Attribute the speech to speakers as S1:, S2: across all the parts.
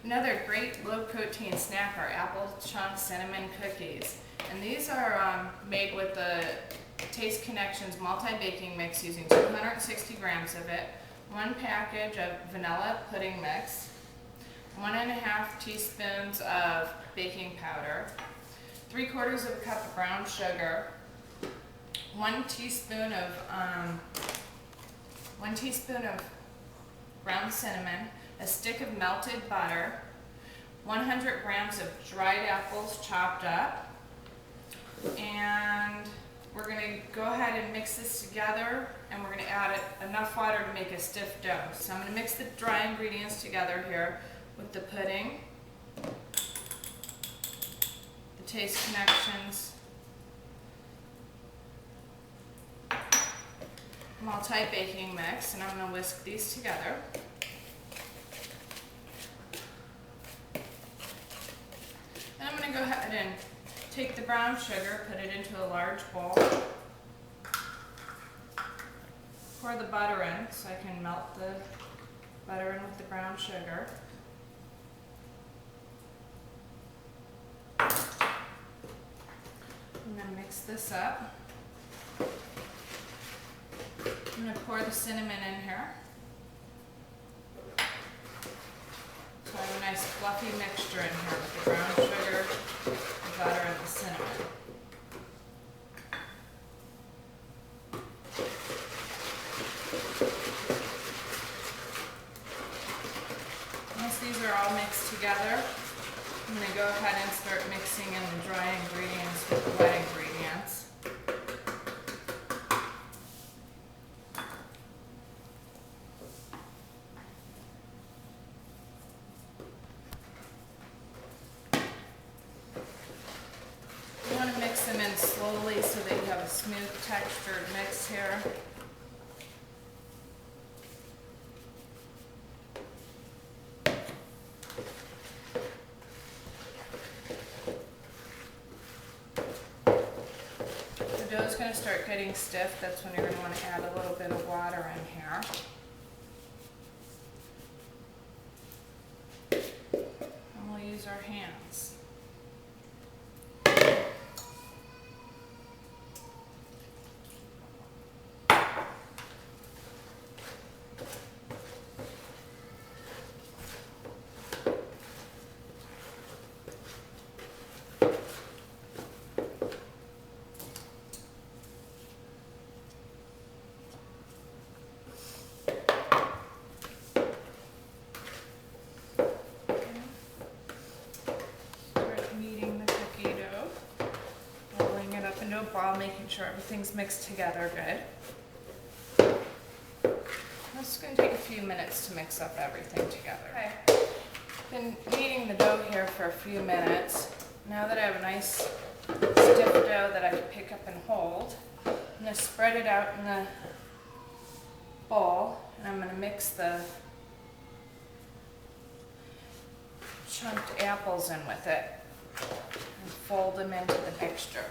S1: Another great low-protein snack are apple chunk cinnamon cookies. And these are made with the Taste Connections multi-baking mix using 260 grams of it, 1 package of vanilla pudding mix, 1.5 teaspoons of baking powder, 3/4 of a cup of brown sugar, 1 teaspoon of ground cinnamon, a stick of melted butter, 100 grams of dried apples chopped up, and we're going to go ahead and mix this together, and we're going to add enough water to make a stiff dough. So I'm going to mix the dry ingredients together here with the pudding, the Taste Connections multi-baking mix, and I'm going to whisk these together. And I'm going to go ahead and take the brown sugar, put it into a large bowl, pour the butter in so I can melt the butter in with the brown sugar. I'm going to mix this up. I'm going to pour the cinnamon in here. So I have a nice fluffy mixture in here with the brown sugar, the butter, and the cinnamon. Once these are all mixed together, I'm going to go ahead and start mixing in the dry ingredients with the wet ingredients. You want to mix them in slowly so that you have a smooth textured mix here. The dough's going to start getting stiff. That's when you're going to want to add a little bit of water in here. And we'll use our hands. Into a ball, making sure everything's mixed together good. This is going to take a few minutes to mix up everything together. Okay. Been kneading the dough here for a few minutes. Now that I have a nice stiff dough that I can pick up and hold, I'm going to spread it out in the bowl, and I'm going to mix the chunked apples in with it and fold them into the mixture.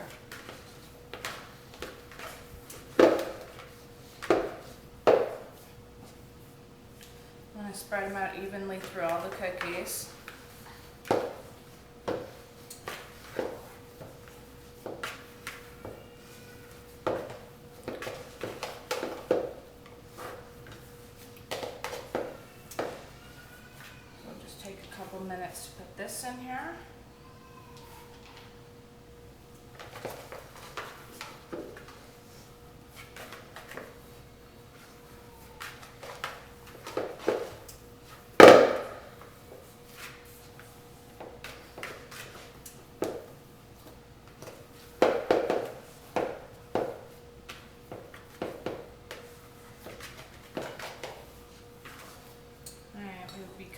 S1: I'm going to spread them out evenly through all the cookies. We'll just take a couple minutes to put this in here.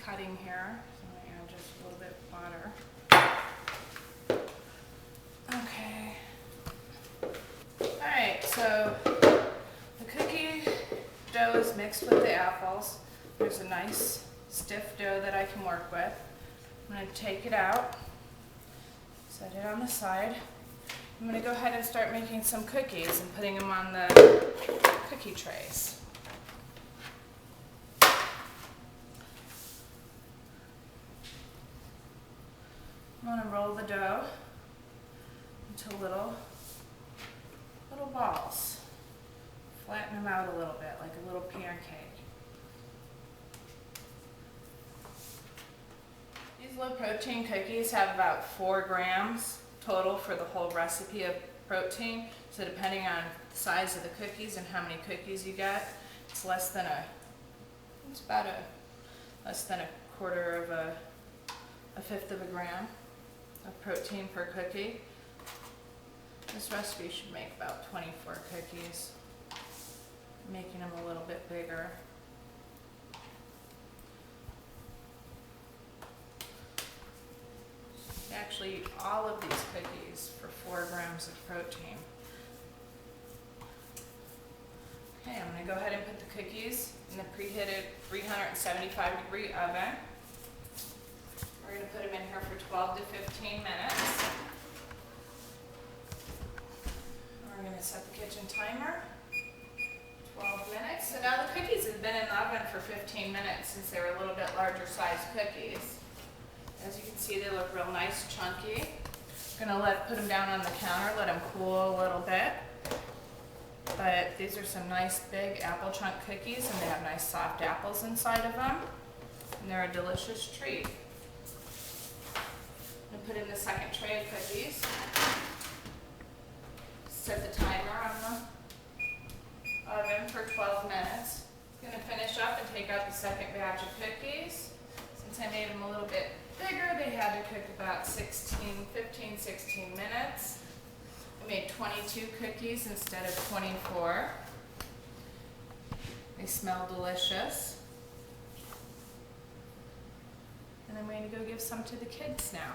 S1: Cutting here, so I'm going to add just a little bit of butter. Okay. Alright, so the cookie dough is mixed with the apples. There's a nice stiff dough that I can work with. I'm going to take it out, set it on the side. I'm going to go ahead and start making some cookies and putting them on the cookie trays. I'm gonna roll the dough into little balls. Flatten them out a little bit, like a little pancake. These low protein cookies have about 4 grams total for the whole recipe of protein. So depending on the size of the cookies and how many cookies you get, it's less than a quarter of a fifth of a gram of protein per cookie. This recipe should make about 24 cookies, making them a little bit bigger. You actually eat all of these cookies for 4 grams of protein. Okay, I'm going to go ahead and put the cookies in the preheated 375-degree oven. We're going to put them in here for 12 to 15 minutes. We're going to set the kitchen timer, 12 minutes. So now the cookies have been in the oven for 15 minutes since they were a little bit larger sized cookies. As you can see, they look real nice, chunky. I'm going to put them down on the counter, let them cool a little bit. But these are some nice big apple chunk cookies, and they have nice soft apples inside of them. And they're a delicious treat. I'm going to put in the second tray of cookies. Set the timer on the oven for 12 minutes. I'm going to finish up and take out the second batch of cookies. Since I made them a little bit bigger, they had to cook about 15, 16 minutes. I made 22 cookies instead of 24. They smell delicious. And I'm going to go give some to the kids now.